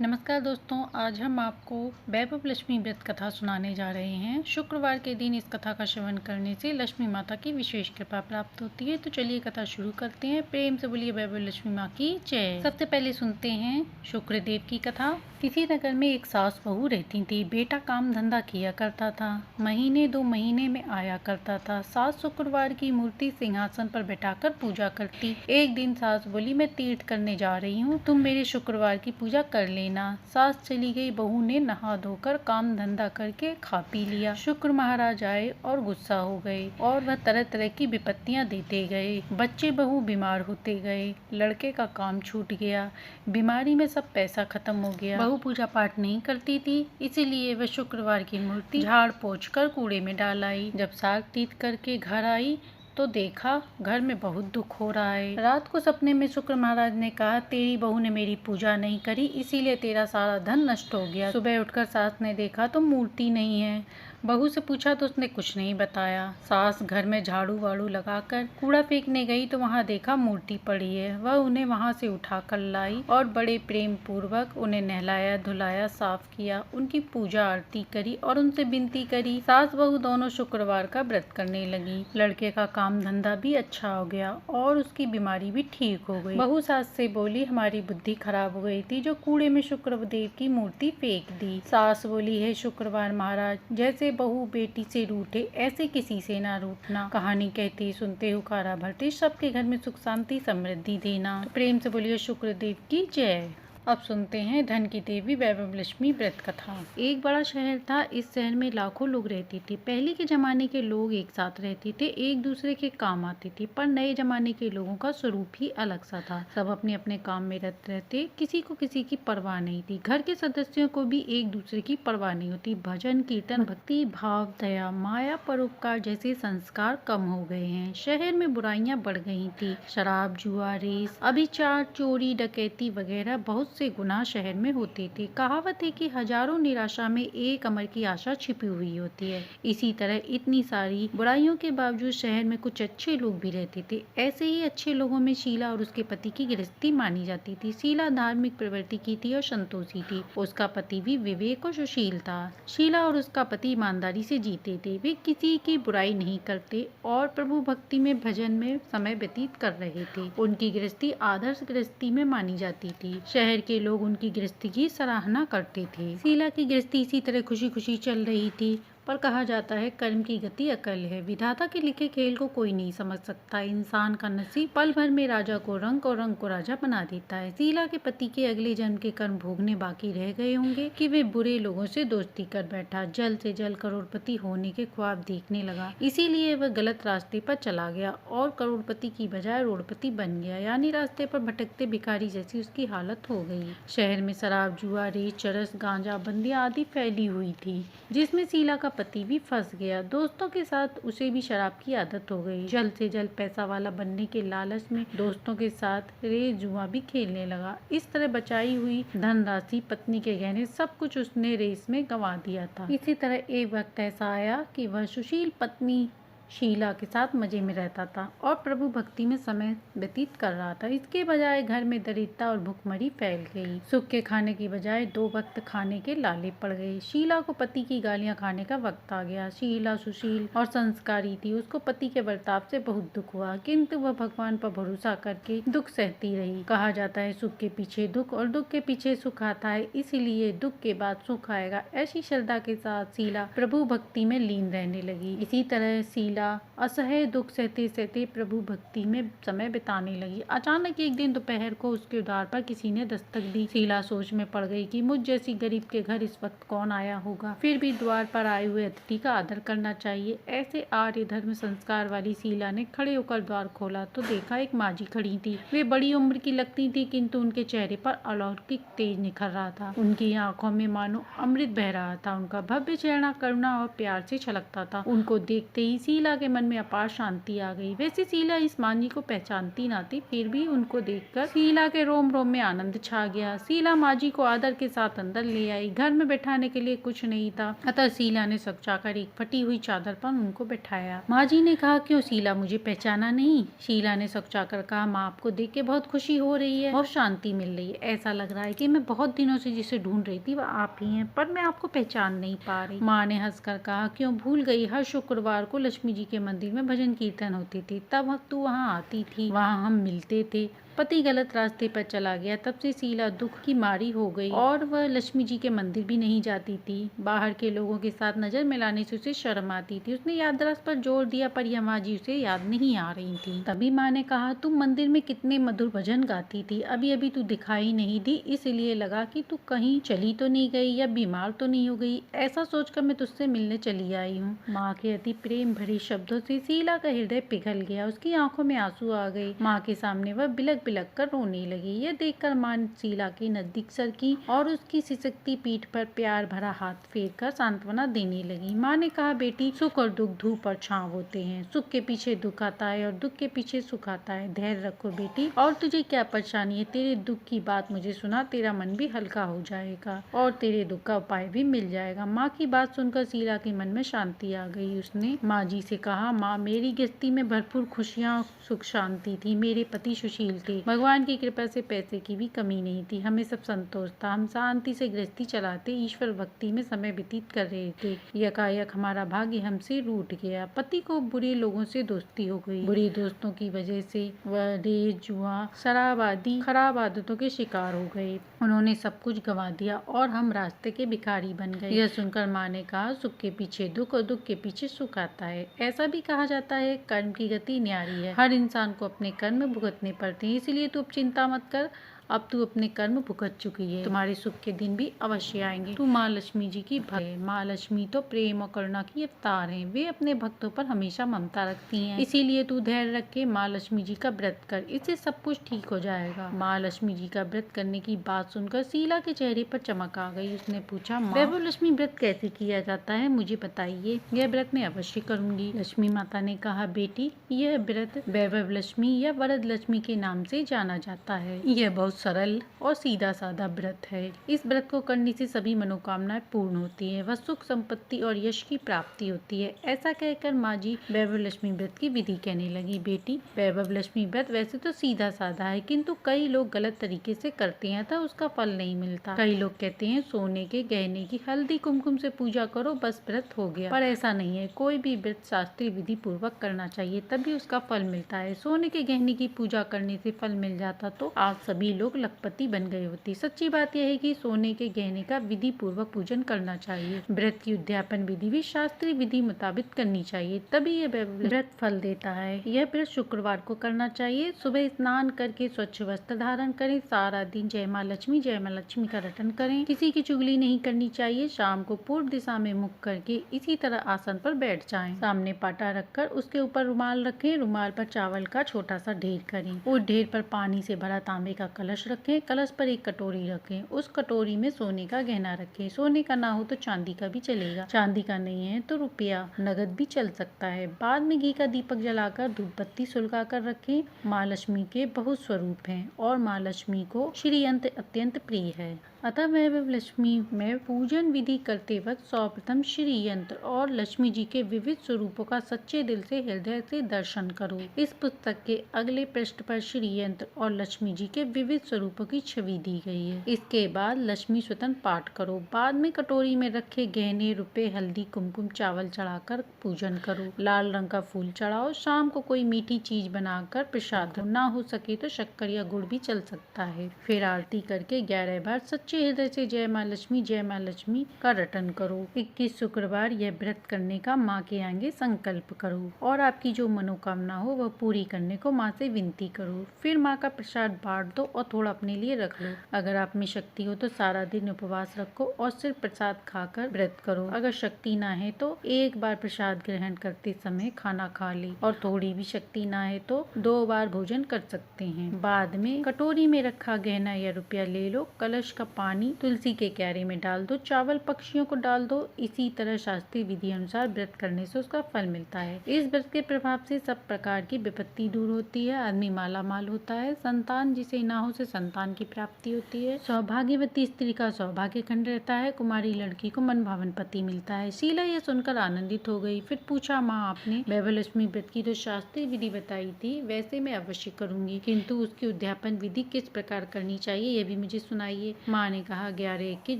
नमस्कार दोस्तों, आज हम आपको वैभव लक्ष्मी व्रत कथा सुनाने जा रहे हैं। शुक्रवार के दिन इस कथा का श्रवण करने से लक्ष्मी माता की विशेष कृपा प्राप्त होती है। तो चलिए कथा शुरू करते हैं। प्रेम से बोलिए वैभव लक्ष्मी माँ की जय। सबसे पहले सुनते हैं शुक्रदेव की कथा। किसी नगर में एक सास बहू रहती थी। बेटा काम धंधा किया करता था, महीने 2 महीने में आया करता था। सास शुक्रवार की मूर्ति सिंहासन पर बैठाकर पूजा करती। एक दिन सास बोली, मैं तीर्थ करने जा रही हूँ, तुम मेरे शुक्रवार की पूजा कर लेना। सास चली गई। बहू ने नहा धोकर काम धंधा करके खा पी लिया। शुक्र महाराज आए और गुस्सा हो गए और वह तरह तरह की विपत्तियां देते गए। बच्चे बहू बीमार होते गए, लड़के का काम छूट गया, बीमारी में सब पैसा खत्म हो गया। बहू पूजा पाठ नहीं करती थी, इसीलिए वह शुक्रवार की मूर्ति झाड़ पोंछ कर कूड़े में डाल आई। जब साग तीत करके घर आई तो देखा घर में बहुत दुख हो रहा है। रात को सपने में शुक्र महाराज ने कहा, तेरी बहू ने मेरी पूजा नहीं करी, इसीलिए तेरा सारा धन नष्ट हो गया। सुबह उठकर सास ने देखा तो मूर्ति नहीं है। बहू से पूछा तो उसने कुछ नहीं बताया। सास घर में झाड़ू वाड़ू लगाकर कूड़ा फेंकने गई तो वहाँ देखा मूर्ति पड़ी है। वह उन्हें वहाँ से उठा कर लाई और बड़े प्रेम पूर्वक उन्हें नहलाया धुलाया, साफ किया, उनकी पूजा आरती करी और उनसे विनती करी। सास बहू दोनों शुक्रवार का व्रत करने लगी। लड़के का काम धंधा भी अच्छा हो गया और उसकी बीमारी भी ठीक हो गई। बहू सास से बोली, हमारी बुद्धि खराब हो गई थी जो कूड़े में शुक्रदेव की मूर्ति फेंक दी। सास बोली, हे शुक्रवार महाराज, जैसे बहू बेटी से रूठे ऐसे किसी से ना रूठना। कहानी कहते सुनते हुकारा भरते, सबके घर में सुख शांति समृद्धि देना। तो प्रेम से बोलिए शुक्रदेव की जय। अब सुनते हैं धन की देवी वैभव लक्ष्मी व्रत कथा। एक बड़ा शहर था। इस शहर में लाखों लोग रहते थे। पहले के जमाने के लोग एक साथ रहते थे, एक दूसरे के काम आते थे, पर नए जमाने के लोगों का स्वरूप ही अलग सा था। सब अपने अपने काम में रत रहते, किसी को किसी की परवाह नहीं थी। घर के सदस्यों को भी एक दूसरे की परवाह नहीं होती। भजन कीर्तन भक्ति भाव दया माया परोपकार जैसे संस्कार कम हो गए हैं। शहर में बुराइयां बढ़ गई थी। शराब जुआ रेस अभिचार चोरी डकैती वगैरह बहुत से गुनाह शहर में होते थे। कहावत है कि हजारों निराशा में एक अमर की आशा छिपी हुई होती है। इसी तरह इतनी सारी बुराइयों के बावजूद शहर में कुछ अच्छे लोग भी रहते थे। ऐसे ही अच्छे लोगों में शीला और उसके पति की गृहस्थी मानी जाती थी। शीला धार्मिक प्रवृत्ति की थी और संतोषी थी। उसका पति भी विवेक और सुशील था। शीला और उसका पति ईमानदारी से जीते थे। वे किसी की बुराई नहीं करते और प्रभु भक्ति में भजन में समय व्यतीत कर रहे थे। उनकी गृहस्थी आदर्श गृहस्थी में मानी जाती थी। शहर के लोग उनकी गृहस्थी की सराहना करते थे। शीला की गृहस्थी इसी तरह खुशी खुशी चल रही थी, पर कहा जाता है कर्म की गति अकल है। विधाता के लिखे खेल को कोई नहीं समझ सकता। इंसान का नसीब पल भर में राजा को रंक और रंक को राजा बना देता है। शीला के पति के अगले जन्म के कर्म भोगने बाकी रह गए होंगे कि वे बुरे लोगों से दोस्ती कर बैठा। जल्द से जल्द करोड़पति होने के ख्वाब देखने लगा, इसीलिए वह गलत रास्ते पर चला गया और करोड़पति की बजाय रोड़पति बन गया, यानी रास्ते पर भटकते भिखारी जैसी उसकी हालत हो गई। शहर में शराब जुआ रेस चरस गांजा बंदियां आदि फैली हुई थी, जिसमें शीला का पति भी फंस गया। दोस्तों के साथ उसे भी शराब की आदत हो गई। जल्द से जल्द पैसा वाला बनने के लालच में दोस्तों के साथ रेस जुआ भी खेलने लगा। इस तरह बचाई हुई धनराशि पत्नी के गहने सब कुछ उसने रेस में गंवा दिया था। इसी तरह एक वक्त ऐसा आया कि वह सुशील पत्नी शीला के साथ मजे में रहता था और प्रभु भक्ति में समय व्यतीत कर रहा था। इसके बजाय घर में दरिद्रता और भुखमरी फैल गई। सुख के खाने की बजाय 2 वक्त खाने के लाले पड़ गए। शीला को पति की गालियां खाने का वक्त आ गया। शीला सुशील और संस्कारी थी, उसको पति के बर्ताव से बहुत दुख हुआ, किंतु वह भगवान पर भरोसा करके दुख सहती रही। कहा जाता है सुख के पीछे दुख और दुख के पीछे सुख आता है, इसीलिए दुख के बाद सुख आएगा। ऐसी श्रद्धा के साथ शीला प्रभु भक्ति में लीन रहने लगी। इसी तरह शीला असह्य दुख सहते सहते प्रभु भक्ति में समय बिताने लगी। अचानक एक दिन दोपहर को उसके द्वार पर किसी ने दस्तक दी। शीला सोच में पड़ गई कि मुझ जैसी गरीब के घर इस वक्त कौन आया होगा, फिर भी द्वार पर आए हुए अतिथि का आदर करना चाहिए। ऐसे आर्य धर्म संस्कार वाली शीला ने खड़े होकर द्वार खोला तो देखा एक माजी खड़ी थी। वे बड़ी उम्र की लगती थी, किंतु उनके चेहरे पर अलौकिक तेज निखर रहा था। उनकी आंखों में मानो अमृत बह रहा था। उनका भव्य चेहरा करुणा और प्यार से छलकता था। उनको देखते ही शीला के मन में अपार शांति आ गई। वैसे शीला इस माँ जी को पहचानती ना थी, फिर भी उनको देखकर शीला के रोम रोम में आनंद छा गया। शीला माँ जी को आदर के साथ अंदर ले आई। घर में बैठाने के लिए कुछ नहीं था, अतः शीला ने सकचाकर एक फटी हुई चादर पर उनको बैठाया। माँ जी ने कहा, क्यों शीला, मुझे पहचाना नहीं? शीला ने सकचाकर कहा, माँ आपको देख के बहुत खुशी हो रही है, बहुत शांति मिल रही है। ऐसा लग रहा है कि मैं बहुत दिनों से जिसे ढूंढ रही थी वह आप ही हैं, पर मैं आपको पहचान नहीं पा रही। माँ ने हंसकर कहा, क्यों भूल गई? हर शुक्रवार को लक्ष्मी जी के मंदिर में भजन कीर्तन होती थी, तब तू वहाँ आती थी, वहाँ हम मिलते थे। पति गलत रास्ते पर चला गया, तब से शीला दुख की मारी हो गई और वह लक्ष्मी जी के मंदिर भी नहीं जाती थी। बाहर के लोगों के साथ नजर मिलाने से उसे शर्म आती थी। उसने याददाश्त पर जोर दिया, पर यह माँ जी उसे याद नहीं आ रही थी। तभी माँ ने कहा, तुम मंदिर में कितने मधुर भजन गाती थी, अभी अभी तू दिखाई नहीं दी, इसलिए लगा कि तू कहीं चली तो नहीं गई या बीमार तो नहीं हो गई। ऐसा सोचकर मैं तुझसे मिलने चली आई हूँ। माँ के अति प्रेम भरे शब्दों से शीला का हृदय पिघल गया। उसकी आंखों में आंसू आ गए। माँ के सामने वह बिलक बिलक कर रोने लगी। यह देखकर माँ शीला के नजदीक सरकी और उसकी सिसकती पीठ पर प्यार भरा हाथ फेर कर सांत्वना देने लगी। माँ ने कहा, बेटी, सुख और दुख धूप और छांव होते हैं। सुख के पीछे दुख आता है और दुख के पीछे सुख आता है। धैर्य रखो बेटी। और तुझे क्या परेशानी है? तेरे दुख की बात मुझे सुना, तेरा मन भी हल्का हो जाएगा और तेरे दुख का उपाय भी मिल जाएगा। माँ की बात सुनकर शीला के मन में शांति आ गई। उसने माँ जी से कहा, माँ, मेरी गृहस्थी में भरपूर खुशियाँ सुख शांति थी। मेरे पति सुशील थे। भगवान की कृपा से पैसे की भी कमी नहीं थी। हमें सब संतोष था। हम शांति से गृहस्थी चलाते ईश्वर भक्ति में समय व्यतीत कर रहे थे। यकायक हमारा भाग्य हमसे रूठ गया। पति को बुरे लोगों से दोस्ती हो गई। बुरे दोस्तों की वजह से वह रेत, जुआ, शराब आदि खराब आदतों के शिकार हो गए। उन्होंने सब कुछ गंवा दिया और हम रास्ते के भिखारी बन गए। यह सुनकर माँ ने कहा, सुख के पीछे दुख और दुख के पीछे सुख आता है। ऐसा भी कहा जाता है, कर्म की गति न्यारी है। हर इंसान को अपने कर्म भुगतने पड़ते हैं, इसलिए तू चिंता मत कर। अब तू अपने कर्म भुगत चुकी है, तुम्हारे सुख के दिन भी अवश्य आएंगे। तू माँ लक्ष्मी जी की भक्त है। माँ लक्ष्मी तो प्रेम और करुणा की अवतार हैं। वे अपने भक्तों पर हमेशा ममता रखती हैं। इसीलिए तू धैर्य रख के माँ लक्ष्मी जी का व्रत कर, इससे सब कुछ ठीक हो जाएगा। माँ लक्ष्मी जी का व्रत करने की बात सुनकर शीला के चेहरे पर चमक आ गई। उसने पूछा, माँ, वैभव लक्ष्मी व्रत कैसे किया जाता है? मुझे बताइए। यह व्रत मैं अवश्य करूंगी। लक्ष्मी माता ने कहा, बेटी, यह व्रत वैभव लक्ष्मी या वरद लक्ष्मी के नाम से जाना जाता है। यह बहुत सरल और सीधा साधा व्रत है। इस व्रत को करने से सभी मनोकामनाएं पूर्ण होती है। वह सुख, संपत्ति और यश की प्राप्ति होती है। ऐसा कहकर माँ जी वैभव लक्ष्मी व्रत की विधि कहने लगी। बेटी, वैभव लक्ष्मी व्रत वैसे तो सीधा साधा है, किंतु कई लोग गलत तरीके से करते हैं तो उसका फल नहीं मिलता। कई लोग कहते हैं सोने के गहने की हल्दी कुमकुम से पूजा करो, बस व्रत हो गया। पर ऐसा नहीं है। कोई भी व्रत शास्त्रीय विधि पूर्वक करना चाहिए, तभी उसका फल मिलता है। सोने के गहने की पूजा करने से फल मिल जाता तो आज सभी लोग लखपति बन गए होती। सच्ची बात यह है कि सोने के गहने का विधि पूर्वक पूजन करना चाहिए। व्रत की उद्यापन विधि भी शास्त्रीय विधि मुताबिक करनी चाहिए, तभी यह व्रत फल देता है। यह व्रत शुक्रवार को करना चाहिए। सुबह स्नान करके स्वच्छ वस्त्र धारण करें। सारा दिन जय माँ लक्ष्मी का रटन करें। किसी की चुगली नहीं करनी चाहिए। शाम को पूर्व दिशा में मुख करके इसी तरह आसन पर बैठ जाएं। सामने पाटा रखकर उसके ऊपर रुमाल रखें। रुमाल पर चावल का छोटा सा ढेर करें। उस ढेर पर पानी से भरा तांबे का कलश रखें। कलश पर एक कटोरी रखें। उस कटोरी में सोने का गहना रखें। सोने का ना हो तो चांदी का भी चलेगा। चांदी का नहीं है तो रुपया नगद भी चल सकता है। बाद में घी का दीपक जलाकर धूप बत्ती सुलगा कर रखें। माँ लक्ष्मी के बहुत स्वरूप हैं और माँ लक्ष्मी को श्री यंत्र अत्यंत प्रिय है, अतः वैभव लक्ष्मी में पूजन विधि करते वक्त सर्वप्रथम श्री यंत्र और लक्ष्मी जी के विविध स्वरूपों का सच्चे दिल से हृदय से दर्शन करो। इस पुस्तक के अगले पृष्ठ पर श्री यंत्र और लक्ष्मी जी के विविध स्वरूपों की छवि दी गई है। इसके बाद लक्ष्मी स्वतंत्र पाठ करो। बाद में कटोरी में रखे गहने, रुपए, हल्दी, कुमकुम, चावल चढ़ाकर पूजन करो। लाल रंग का फूल चढ़ाओ। शाम को कोई मीठी चीज बनाकर प्रसाद दो। ना हो सके तो शक्कर या गुड़ भी चल सकता है। फिर आरती करके 11 बार सच्चे हृदय से जय माँ लक्ष्मी का रटन करो। 21 शुक्रवार यह व्रत करने का माँ के आगे संकल्प करो और आपकी जो मनोकामना हो वह पूरी करने को माँ से विनती करो। फिर माँ का प्रसाद बांट दो और थोड़ा अपने लिए रख लो। अगर आप में शक्ति हो तो सारा दिन उपवास रखो और सिर्फ प्रसाद खाकर व्रत करो। अगर शक्ति ना है तो एक बार प्रसाद ग्रहण करते समय खाना खा ले और थोड़ी भी शक्ति ना है तो 2 बार भोजन कर सकते हैं। बाद में कटोरी में रखा गहना या रुपया ले लो। कलश का पानी तुलसी के क्यारे में डाल दो, चावल पक्षियों को डाल दो। इसी तरह शास्त्रीय विधि अनुसार व्रत करने से उसका फल मिलता है। इस व्रत के प्रभाव से सब प्रकार की विपत्ति दूर होती है, आदमी माला माल होता है, संतान जिसे ना हो से संतान की प्राप्ति होती है, सौभाग्यवती स्त्री का सौभाग्य खंड रहता है, कुमारी लड़की को मन भावन पति मिलता है। शीला यह सुनकर आनंदित हो गई। फिर पूछा, माँ आपने वैभवलक्ष्मी व्रत की तो शास्त्रीय विधि बताई थी, वैसे मैं अवश्य करूंगी, किंतु उसकी उद्यापन विधि किस प्रकार करनी चाहिए यह भी मुझे सुनाइए। माँ ने कहा, 11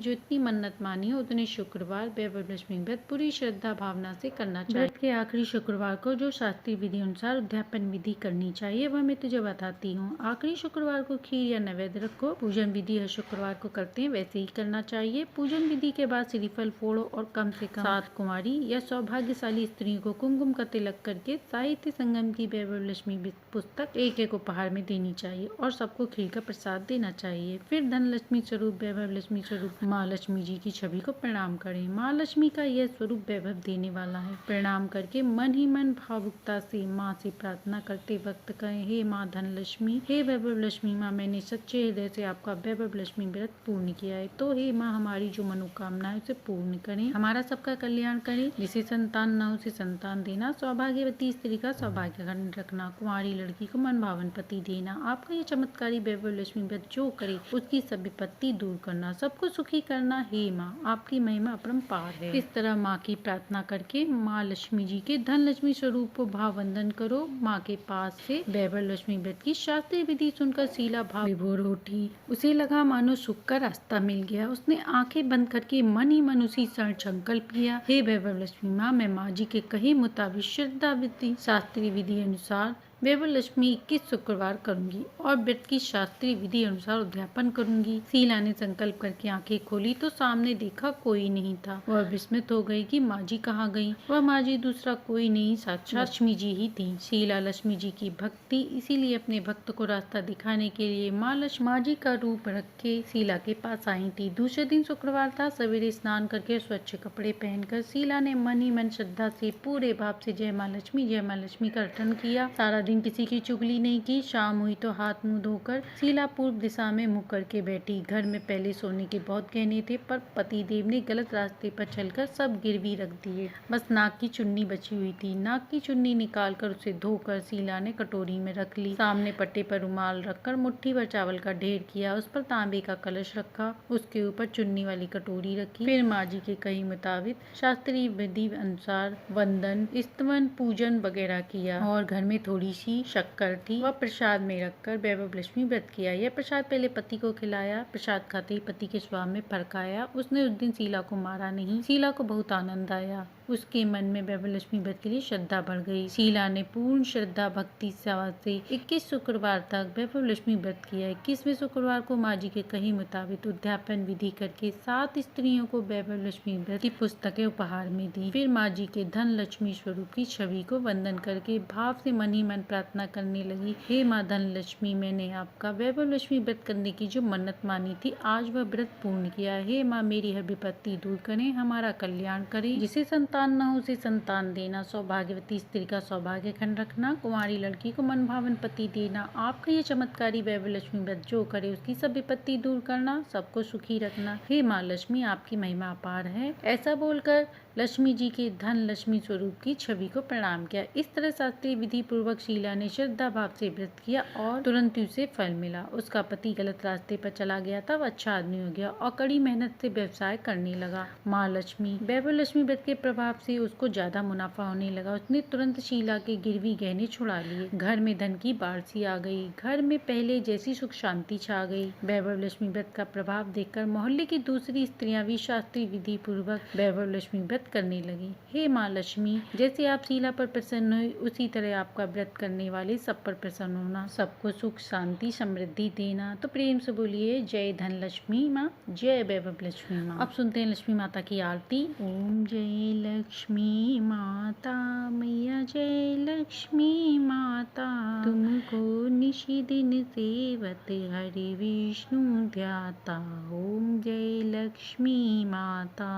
जो इतनी मन्नत मानी हो उतने शुक्रवार वैभवलक्ष्मी व्रत पूरी श्रद्धा भावना से करना चाहिए। व्रत के आखिरी शुक्रवार को जो शास्त्रीय विधि अनुसार उद्यापन विधि करनी चाहिए वह मैं तुझे बताती हूँ। आखिरी शुक्रवार को खीर या नैवेद्य रखो। पूजन विधि हर शुक्रवार को करते हैं वैसे ही करना चाहिए। पूजन विधि के बाद श्रीफल फोड़ो और कम से कम 7 कुमारी या सौभाग्यशाली स्त्रियों को कुमकुम का तिलक करके साहित्य संगम की वैभवलक्ष्मी पुस्तक एक उपहार में देनी चाहिए और सबको खीर का प्रसाद देना चाहिए। फिर धनलक्ष्मी स्वरूप वैभवलक्ष्मी स्वरूप माँ लक्ष्मी जी की छवि को प्रणाम करें। माँ लक्ष्मी का यह स्वरूप वैभव देने वाला है। प्रणाम करके मन ही मन भावुकता से माँ से प्रार्थना करते वक्त कहें, हे माँ धनलक्ष्मी, हे वैभवलक्ष्मी माँ, मैंने सच्चे हृदय से आपका वैभवलक्ष्मी व्रत पूर्ण किया है, तो हे माँ हमारी जो मनोकामना है उसे पूर्ण करें, हमारा सबका कल्याण करें। जिसे संतान न हो उसे संतान देना, सौभाग्यवती स्त्री का सौभाग्य खंड रखना, कुंवारी लड़की को मन भावन पति देना। आपका ये चमत्कारी वैभवलक्ष्मी व्रत जो करे उसकी सब विपत्ति दूर करना, सबको सुखी करना। हे माँ आपकी महिमा अपरंपार है। इस तरह माँ की प्रार्थना करके माँ लक्ष्मी जी के धन लक्ष्मी स्वरूप को भाव वंदन करो। माँ के पास से वैभवलक्ष्मी व्रत की शास्त्रीय विधि सुनकर शीला भाव विभोर उठी। उसे लगा मानो सुख का रास्ता मिल गया। उसने आंखें बंद करके मन ही मन उसी क्षण संकल्प किया, हे वैभवलक्ष्मी माँ, मैं माँ जी के कहे मुताबिक श्रद्धा विधि शास्त्रीय विधि अनुसार वैभवलक्ष्मी 21 शुक्रवार करूंगी और व्रत की शास्त्रीय विधि अनुसार उद्यापन करूंगी। शीला ने संकल्प करके आंखें खोली तो सामने देखा कोई नहीं था। वह विस्मित हो गई कि माँ जी कहाँ गई। वह माँ जी दूसरा कोई नहीं, साक्षात लक्ष्मी जी ही थी। शीला लक्ष्मी जी की भक्ति, इसीलिए अपने भक्त को रास्ता दिखाने के लिए माँ जी का रूप रख के शीला के पास आई थी। दूसरे दिन शुक्रवार था। सवेरे स्नान करके स्वच्छ कपड़े पहनकर शीला ने मन ही मन श्रद्धा से पूरे भाव से जय माँ लक्ष्मी का रटन किया। सारा दिन किसी की चुगली नहीं की। शाम हुई तो हाथ मुंह धोकर शीला पूर्व दिशा में मुख करके बैठी। घर में पहले सोने के बहुत गहने थे, पर पति देव ने गलत रास्ते पर चलकर सब गिरवी रख दिए। बस नाक की चुन्नी बची हुई थी। नाक की चुन्नी निकालकर उसे धोकर शीला ने कटोरी में रख ली। सामने पट्टे पर रुमाल रखकर मुट्ठी भर चावल का ढेर किया। उस पर तांबे का कलश रखा, उसके ऊपर चुन्नी वाली कटोरी रखी। फिर माँ जी के कही मुताबिक शास्त्रीय विधि अनुसार वंदन, स्तवन, पूजन वगैरह किया और घर में थोड़ी सी शक्कर थी, वह प्रसाद में रखकर वैभवलक्ष्मी व्रत किया। यह प्रसाद पहले पति को खिलाया। प्रसाद खाते ही पति के स्वाद में फर्क आया। उसने उस दिन शीला को मारा नहीं। शीला को बहुत आनंद आया। उसके मन में वैभवलक्ष्मी व्रत के लिए श्रद्धा बढ़ गई। शीला ने पूर्ण श्रद्धा भक्ति से 21 शुक्रवार तक वैभवलक्ष्मी व्रत किया। 21वें शुक्रवार को माँ जी के कही मुताबिक उद्यापन विधि करके 7 स्त्रियों को वैभवलक्ष्मी व्रत की पुस्तकें उपहार में दी। फिर माँ जी के धन लक्ष्मी स्वरूप की छवि को वंदन करके भाव से मन ही मन प्रार्थना करने लगी, हे माँ धन लक्ष्मी, मैंने आपका वैभवलक्ष्मी व्रत करने की जो मन्नत मानी थी आज वह व्रत पूर्ण किया। हे माँ मेरी हर विपत्ति दूर करें, हमारा कल्याण करें। जिसे संतान न हो उसे संतान देना, सौभाग्यवती स्त्री का सौभाग्य खंड रखना, कुंवारी लड़की को मन भावन पति देना। आपका ये चमत्कारी वैभवलक्ष्मी व्रत जो करे उसकी सब विपत्ति दूर करना, सबको सुखी रखना। हे माँ लक्ष्मी आपकी महिमा अपार है। ऐसा बोलकर लक्ष्मी जी के धन लक्ष्मी स्वरूप की छवि को प्रणाम किया। इस तरह शास्त्रीय विधि पूर्वक शीला ने श्रद्धा भाव से व्रत किया और तुरंत ही उसे फल मिला। उसका पति गलत रास्ते पर चला गया था, वह अच्छा आदमी हो गया और कड़ी मेहनत से व्यवसाय करने लगा। माँ लक्ष्मी वैभवलक्ष्मी व्रत के प्रभाव से उसको ज्यादा मुनाफा होने लगा। उसने तुरंत शीला के गिरवी गहने छुड़ा लिए। घर में धन की बाढ़ आ गई। घर में पहले जैसी सुख शांति छा गई। वैभवलक्ष्मी व्रत का प्रभाव देखकर मोहल्ले की दूसरी स्त्रियां भी शास्त्रीय विधि पूर्वक वैभवलक्ष्मी व्रत करने लगी। हे माँ लक्ष्मी, जैसे आप शीला पर प्रसन्न हुई उसी तरह आपका व्रत करने वाले सब पर प्रसन्न होना, सबको सुख शांति समृद्धि देना। तो प्रेम से बोलिए जय धन लक्ष्मी माँ, जय वैभवलक्ष्मी माँ। अब सुनते हैं लक्ष्मी माता की आरती। ओम जय लक्ष्मी माता मैया, जय लक्ष्मी माता, तुमको निशि दिन सेवत हरि विष्णु ध्याता। ओम जय लक्ष्मी माता।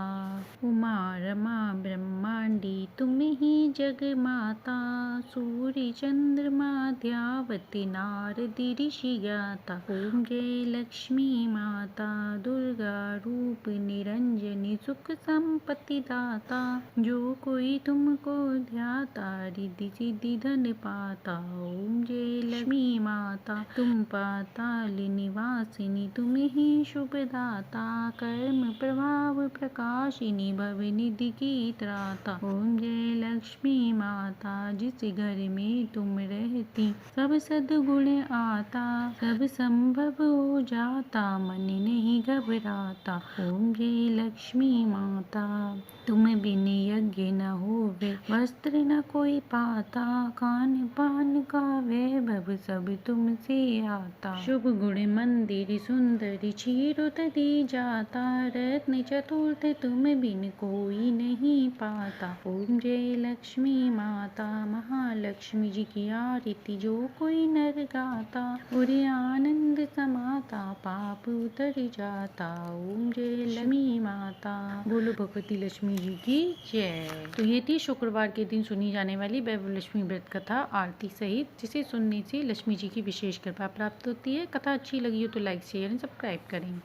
उमा रमा ब्रह्मांडी तुम ही जग माता, सूर्य चंद्रमा ध्यावति नारद ऋषि ज्ञाता। ओम जय लक्ष्मी माता, दुर्गा रूप निरंजनी सुख संपत्ति दाता। जो कोई तुमको ध्याता, रिद्धि सिद्धि धन पाता। ओम जय लक्ष्मी माता, तुम पाताल निवासिनी तुम ही शुभदाता। कर्म प्रभाव प्रकाशिनी भव निधि की त्राता। ओम जय लक्ष्मी माता, जिस घर में तुम रहती सब सद्गुण आता। सब संभव हो जाता, मन नहीं घबराता। ओम जय लक्ष्मी माता, तुम बिन यज्ञ न होवे, वस्त्र न कोई पाता। खान पान का वैभव सब तुमसे आता। शुभ गुण मंदिर सुंदर क्षीर दी जाता। रत्न चतुर्थ तुम बिन कोई नहीं पाता। ओम जय लक्ष्मी माता, महालक्ष्मी जी की आरती जो कोई नर गाता। और आनंद समाता, पाप उतर जाता। ओम जय लक्ष्मी माता, बोलो भगवती लक्ष्मी जी की जय। तो ये थी शुक्रवार के दिन सुनी जाने वाली वैभव लक्ष्मी व्रत कथा आरती सहित, जिसे सुनने से लक्ष्मी जी की विशेष कृपा प्राप्त होती है। कथा अच्छी लगी हो तो लाइक शेयर एंड सब्सक्राइब करें।